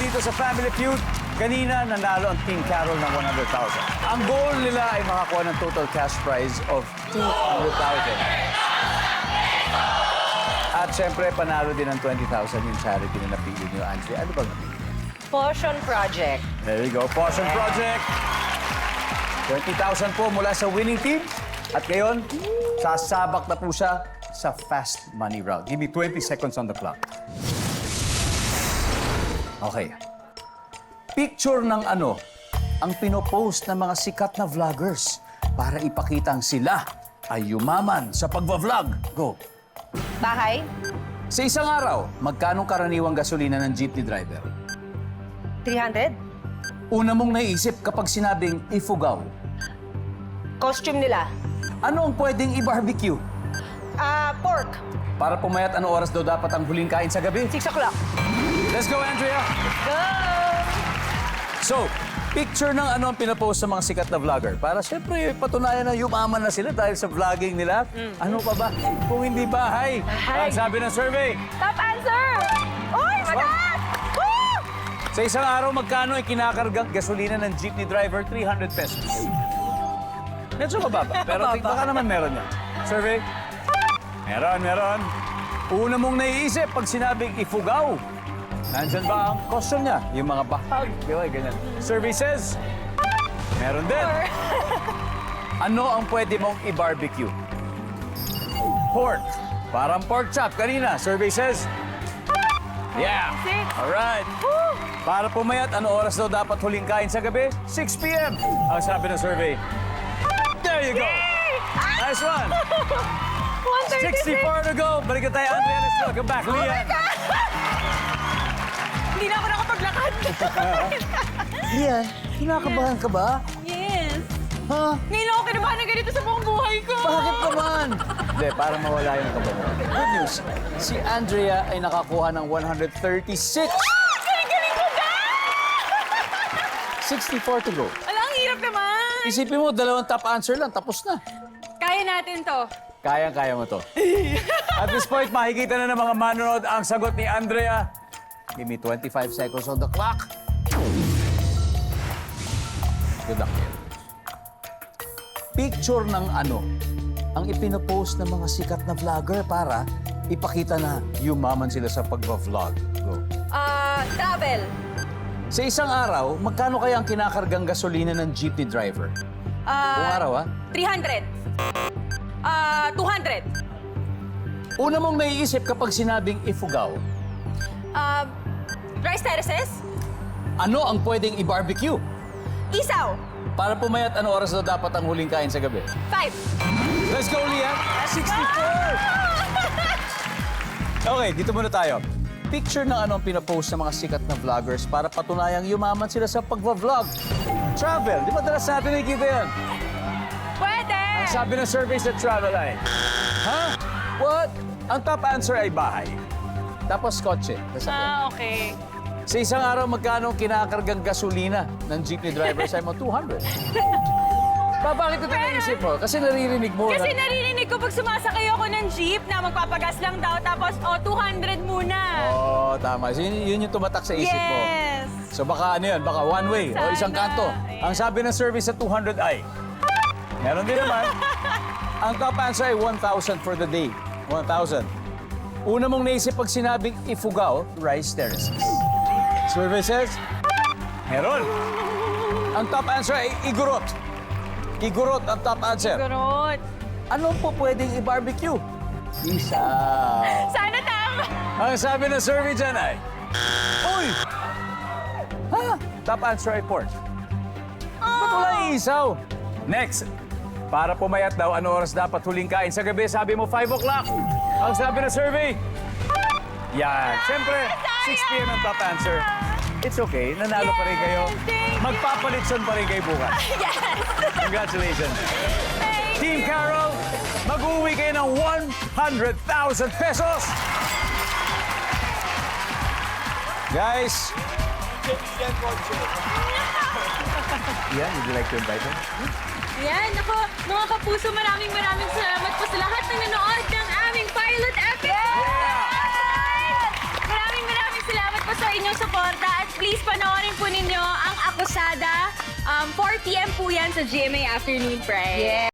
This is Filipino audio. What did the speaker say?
dito sa Family Feud. Kanina, nanalo ang Team Carol ng 100,000. Ang goal nila ay makakuha ng total cash prize of 200,000. At syempre, panalo din ng 20,000 yung charity na napili niyo, Andrea. Ano bang napili? Potion Project. There you go, Potion Project. 20,000 po mula sa winning team. At ngayon, sasabak na po siya sa fast money round. Give me 20 seconds on the clock. Okay. Picture ng ano ang pinopost ng mga sikat na vloggers para ipakitang sila ay yumaman sa pagbablog. Go. Bahay. Sa isang araw, magkano karaniwang gasolina ng jeepney driver? 300. Una mong naisip kapag sinabing ifugaw. Costume nila. Ano ang pwedeng i-barbecue? Pork. Para pumayat, ano oras daw dapat ang huling kain sa gabi? 6 o'clock. Let's go, Andrea! Go! So, picture ng ano ang pinapost sa mga sikat na vlogger. Para siyempre patunayan na yumaman na sila dahil sa vlogging nila. Ano pa ba? Kung hindi bahay. Ang sabi ng survey. Top answer! Uy, mataas! Woo! Sa isang araw, magkano ay kinakargang gasolina ng jeepney driver? 300 pesos. Medyo mababa, pero baka naman meron yan. Survey? Meron. Una mong naiisip pag sinabing ifugaw. Nandyan ba ang costume niya? Yung mga bahag, di ba? Ganyan. Survey says, meron din. Ano ang pwede mong i-barbecue? Pork. Parang pork chop kanina. Survey says, yeah. Alright. Para pumayat, ano oras daw dapat huling kain sa gabi? 6 p.m. Ang sabi ng survey. There you go. Nice one. 64 to go. Balik na tayo, Andrea. Let's welcome back, Lian. Hindi na ako nakapaglakad. Lian, kinakabahan ka ba? Yes. Ha? Ngayon ako kinabahan ng ganito sa buong buhay ko. Bakit naman? Hindi, para mawala yung kabahan. Good news, si Andrea ay nakakuha ng 136. Galing ko, guys! 64 to go. Alam, ang hirap naman. Isipin mo, 2 top answer lang, tapos na. Kaya natin to. Kayang-kaya mo to. At this point, makikita na ng mga manonood ang sagot ni Andrea. Give me 25 seconds on the clock. Good luck. Picture ng ano ang ipinopost ng mga sikat na vlogger para ipakita na yumaman sila sa pagba-vlog. Go. Travel. Sa isang araw, magkano kaya ang kinakargang gasolina ng jeepney driver? Buong araw, ha? 300. 200. Una mong naiisip kapag sinabing ifugaw. Rice terraces. Ano ang pwedeng i-barbecue? Isaw. Para pumayat, ano oras na dapat ang huling kain sa gabi? 5. Let's go, Lian! 64! Okay, dito muna tayo. Picture ng ano ang pinapost sa mga sikat na vloggers para patunayang yumaman sila sa pagva-vlog. Travel. Di ba dalas natin nakikita yan? Pwede. Ang sabi ng survey sa travel ay, ha? What? Ang top answer ay bahay. Tapos kotse. Sasakyan. Okay. Sa isang araw, magkano kinakargang gasolina ng jeepney driver sa mo? 200. Bakit ito naisip mo? Kasi naririnig mo. Kasi naririnig ko pag sumasakay ako ng jeep na magpapagas lang daw, tapos 200 muna. Oo, tama. So, yun yung tumatak sa isip mo. Yes. So baka ano yun? Baka one way o isang Sana. kanto. Ang sabi ng survey sa 200 ay, meron din naman. Ang top answer ay 1,000 for the day. 1,000. Una mong naisip pag sinabing ifugaw, rice terraces. Survey says, meron. Ang top answer ay igurot. Igurot ang top answer. Garot. Ano po pwedeng i-barbecue? Isaw. Sana tama. Ang sabi ng survey dyan ay, uy! Ha? Top answer ay pork. Ba't wala isaw? Next. Para pumayat daw, ano oras dapat huling kain sa gabi? Sabi mo, 5 o'clock. Ang sabi ng survey, yan. Siyempre, 6 p.m. ang top answer. It's okay. Nanalo pa rin kayo. Magpapalitson pa rin kayo bukas. Yes. Congratulations. Team Carol, mag-uwi kayo ng 100,000 pesos. Guys. Yan, would you like to invite him? Yan, ako, mga kapuso, maraming salamat po sa lahat ng nanood ng aming pilot episode! Maraming salamat po sa inyong suporta at please panoorin po ninyo ang Akusada. 4 p.m. po yan sa GMA Afternoon Pride. Yes.